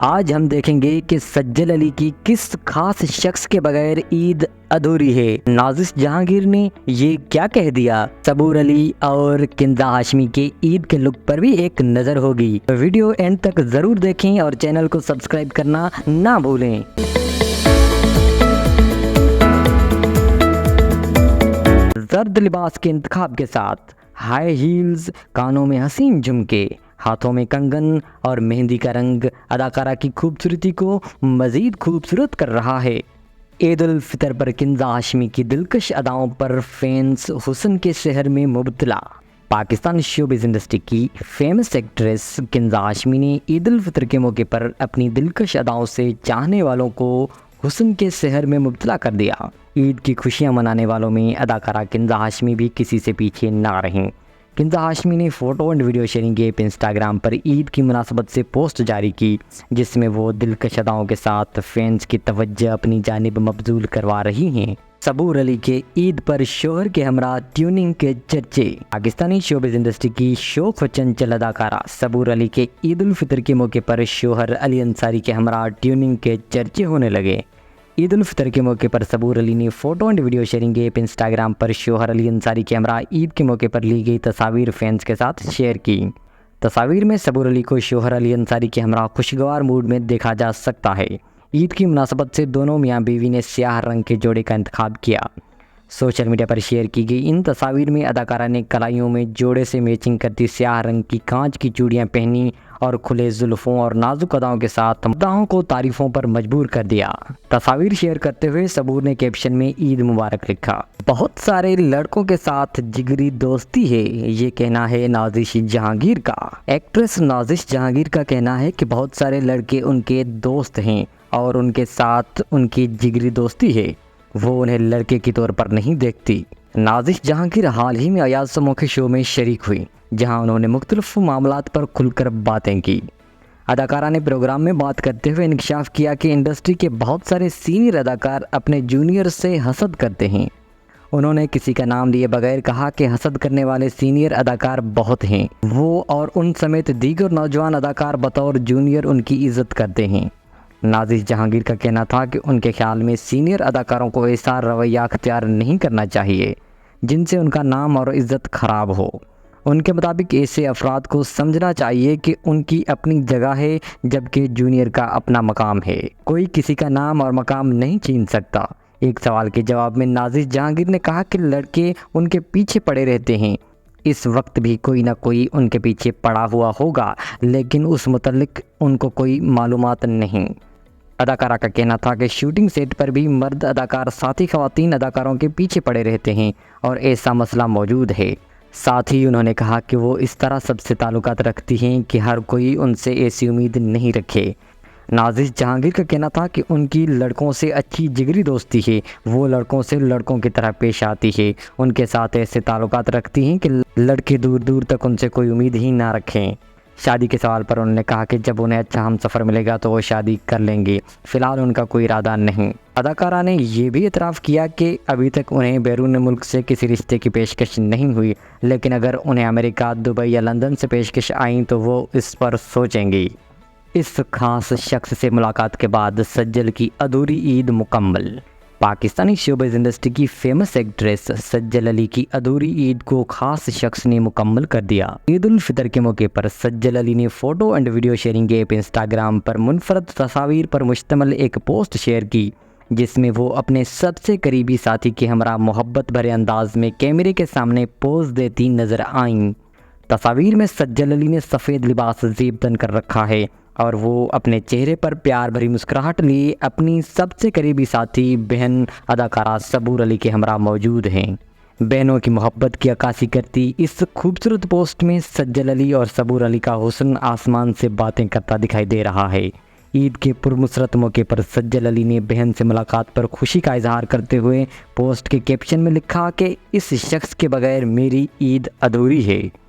آج ہم دیکھیں گے کہ سجل علی کی کس خاص شخص کے بغیر عید ادھوری ہے۔ نازش جہانگیر نے یہ کیا کہہ دیا؟ صبور علی اور کنزہ ہاشمی کے عید کے لک پر بھی ایک نظر ہوگی۔ ویڈیو اینڈ تک ضرور دیکھیں اور چینل کو سبسکرائب کرنا نہ بھولیں۔ زرد لباس کے انتخاب کے ساتھ ہائی ہیلز، کانوں میں حسین جھمکے، ہاتھوں میں کنگن اور مہندی کا رنگ اداکارہ کی خوبصورتی کو مزید خوبصورت کر رہا ہے۔ عید الفطر پر کنزہ ہاشمی کی دلکش اداؤں پر فینس حسن کے سحر میں مبتلا۔ پاکستان شوبز انڈسٹری کی فیمس ایکٹریس کنزہ ہاشمی نے عید الفطر کے موقع پر اپنی دلکش اداؤں سے چاہنے والوں کو حسن کے سحر میں مبتلا کر دیا۔ عید کی خوشیاں منانے والوں میں اداکارہ کنزہ ہاشمی بھی کسی سے پیچھے نہ رہیں۔ کنزہ ہاشمی نے photo and video sharing app Instagram پر عید کی مناسبت سے پوسٹ جاری کی، جس میں وہ دلکش اداؤں کے ساتھ فینس کی توجہ اپنی جانب مبذول کروا رہی ہیں۔ صبور علی کے عید پر شوہر کے ہمراہ ٹیوننگ کے چرچے۔ پاکستانی شوبز انڈسٹری کی شوق و چنچل اداکارہ صبور علی کے عید الفطر کے موقع پر شوہر علی انصاری کے ہمراہ ٹیوننگ کے چرچے ہونے لگے۔ عید الفطر کے موقع پر صبور علی نے photo and video sharing app Instagram پر شوہر علی انصاری کے ہمراہ عید کے موقع پر لی گئی تصاویر فینس کے ساتھ شیئر کی۔ تصاویر میں صبور علی کو شوہر علی انصاری کے ہمراہ خوشگوار موڈ میں دیکھا جا سکتا ہے۔ عید کی مناسبت سے دونوں میاں بیوی نے سیاہ رنگ کے جوڑے کا انتخاب کیا۔ سوشل میڈیا پر شیئر کی گئی ان تصاویر میں اداکارہ نے کلائیوں میں جوڑے سے میچنگ کرتی سیاہ رنگ کی کانچ کی چوڑیاں پہنی اور کھلے زلفوں اور نازک اداؤں کے ساتھ مداحوں کو تعریفوں پر مجبور کر دیا۔ تصاویر شیئر کرتے ہوئے صبور نے کیپشن میں عید مبارک لکھا۔ بہت سارے لڑکوں کے ساتھ جگری دوستی ہے، یہ کہنا ہے نازش جہانگیر کا۔ ایکٹریس نازش جہانگیر کا کہنا ہے کہ بہت سارے لڑکے ان کے دوست ہیں اور ان کے ساتھ ان کی جگری دوستی ہے، وہ انہیں لڑکے کے طور پر نہیں دیکھتی۔ نازش جہانگیر حال ہی میں ایاز سمو کے شو میں شریک ہوئی، جہاں انہوں نے مختلف معاملات پر کھل کر باتیں کی۔ اداکارہ نے پروگرام میں بات کرتے ہوئے انکشاف کیا کہ انڈسٹری کے بہت سارے سینئر اداکار اپنے جونیئر سے حسد کرتے ہیں۔ انہوں نے کسی کا نام لیے بغیر کہا کہ حسد کرنے والے سینئر اداکار بہت ہیں، وہ اور ان سمیت دیگر نوجوان اداکار بطور جونیئر ان کی عزت کرتے ہیں۔ نازش جہانگیر کا کہنا تھا کہ ان کے خیال میں سینئر اداکاروں کو ایسا رویہ اختیار نہیں کرنا چاہیے جن سے ان کا نام اور عزت خراب ہو۔ ان کے مطابق ایسے افراد کو سمجھنا چاہیے کہ ان کی اپنی جگہ ہے جبکہ جونیئر کا اپنا مقام ہے، کوئی کسی کا نام اور مقام نہیں چھین سکتا۔ ایک سوال کے جواب میں نازش جہانگیر نے کہا کہ لڑکے ان کے پیچھے پڑے رہتے ہیں، اس وقت بھی کوئی نہ کوئی ان کے پیچھے پڑا ہوا ہوگا، لیکن اس متعلق ان کو کوئی معلومات نہیں۔ اداکارہ کا کہنا تھا کہ شوٹنگ سیٹ پر بھی مرد اداکار ساتھی خواتین اداکاروں کے پیچھے پڑے رہتے ہیں اور ایسا مسئلہ موجود ہے۔ ساتھ ہی انہوں نے کہا کہ وہ اس طرح سب سے تعلقات رکھتی ہیں کہ ہر کوئی ان سے ایسی امید نہیں رکھے۔ نازش جہانگیر کا کہنا تھا کہ ان کی لڑکوں سے اچھی جگری دوستی ہے، وہ لڑکوں سے لڑکوں کی طرح پیش آتی ہے، ان کے ساتھ ایسے تعلقات رکھتی ہیں کہ لڑکے دور دور تک ان سے کوئی امید ہی نہ رکھیں۔ شادی کے سوال پر انہوں نے کہا کہ جب انہیں اچھا ہم سفر ملے گا تو وہ شادی کر لیں گے، فی الحال ان کا کوئی ارادہ نہیں۔ اداکارہ نے یہ بھی اعتراف کیا کہ ابھی تک انہیں بیرون ملک سے کسی رشتے کی پیشکش نہیں ہوئی، لیکن اگر انہیں امریکہ، دبئی یا لندن سے پیشکش آئیں تو وہ اس پر سوچیں گی۔ اس خاص شخص سے ملاقات کے بعد سجل کی ادھوری عید مکمل۔ پاکستانی شوبز انڈسٹری کی فیمس ایکٹریس سجل علی کی ادھوری عید کو خاص شخص نے مکمل کر دیا۔ عید الفطر کے موقع پر سجل علی نے photo and video sharing app Instagram پر منفرد تصاویر پر مشتمل ایک پوسٹ شیئر کی، جس میں وہ اپنے سب سے قریبی ساتھی کے ہمراہ محبت بھرے انداز میں کیمرے کے سامنے پوز دیتی نظر آئیں۔ تصاویر میں سجل علی نے سفید لباس زیب تن کر رکھا ہے اور وہ اپنے چہرے پر پیار بھری مسکراہٹ لیے اپنی سب سے قریبی ساتھی بہن اداکارہ صبور علی کے ہمراہ موجود ہیں۔ بہنوں کی محبت کی عکاسی کرتی اس خوبصورت پوسٹ میں سجل علی اور صبور علی کا حسن آسمان سے باتیں کرتا دکھائی دے رہا ہے۔ عید کے پرمسرت موقع پر سجل علی نے بہن سے ملاقات پر خوشی کا اظہار کرتے ہوئے پوسٹ کے کیپشن میں لکھا کہ اس شخص کے بغیر میری عید ادھوری ہے۔